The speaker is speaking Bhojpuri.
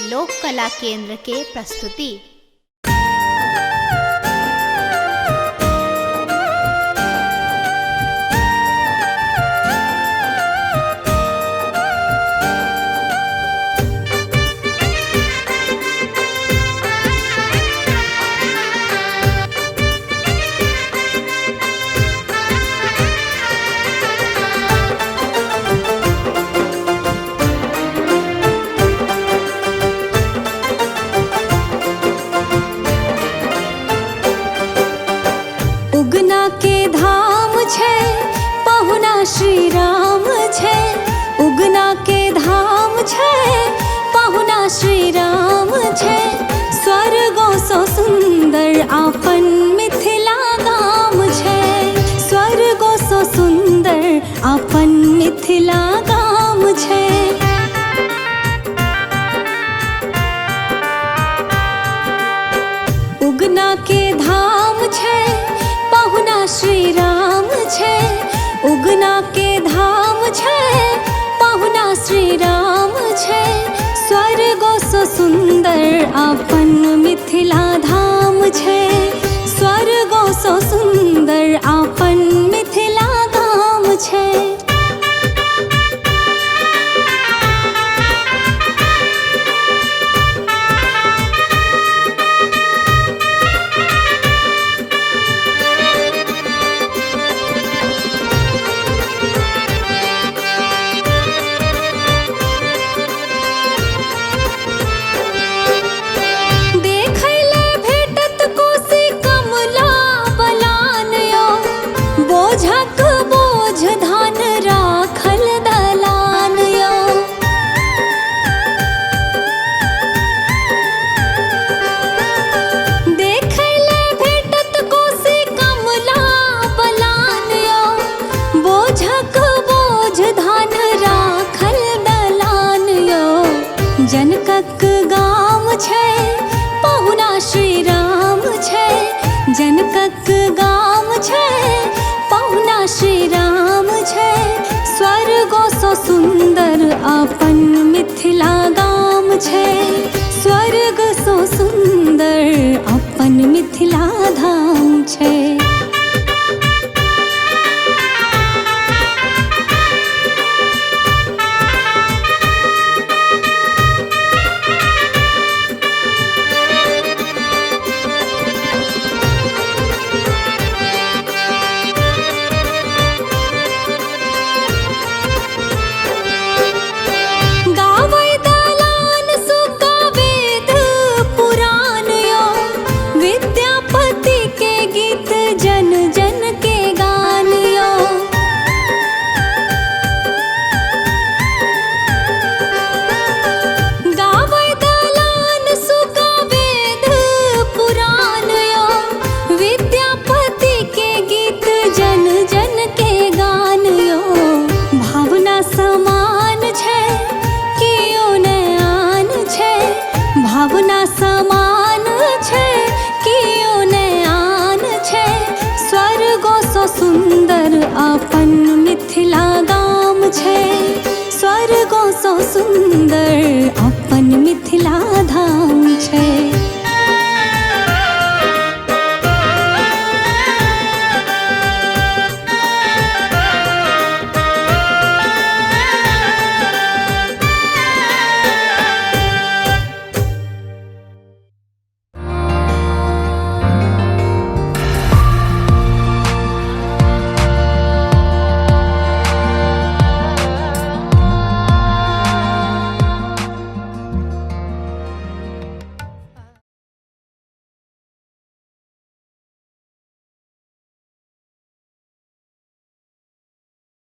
लोक कला केंद्र के प्रस्तुति। उगना के धाम छे पहुना श्री राम छे, उगना के धाम छे पहुना श्री राम छे। स्वर्गो सो सुंदर आपन मिथिला गाम छे, स्वर्गो सो सुंदर आपन मिथिला गाम छे। उगना के धाम छे पहुना श्री राम छे, उगना के धाम छे पहुना श्री राम छे। स्वर्गो सो सुंदर आपन मिथिला धाम छे, स्वर्गो सो सुंदर आपन मिथिला धाम छे। बोझक बोझ धान राखल दलान यो, देखैले भेटत कोसी कमला बलान यो। बोझक बोझ धान राखल दलान यो। जनकक गाम छे पहुना श्री राम छे, जनकक गाम छे पहुना श्री राम छे। स्वर्गो सो सुंदर आपन मिथिला गाम छे, स्वर्ग सो सुंदर आपन मिथिला धाम छे। जन जन के गान यो, गावै दलान सुगा वेद पुराण यो। विद्यापति के गीत जन जन के गान यो। भावना समान छे कियो ने आन छे, भावना समान छे कियो ने आन छे। स्वर्गो सो सुंदर आपन मिथिला गाम छे, स्वर्गो सो सुंदर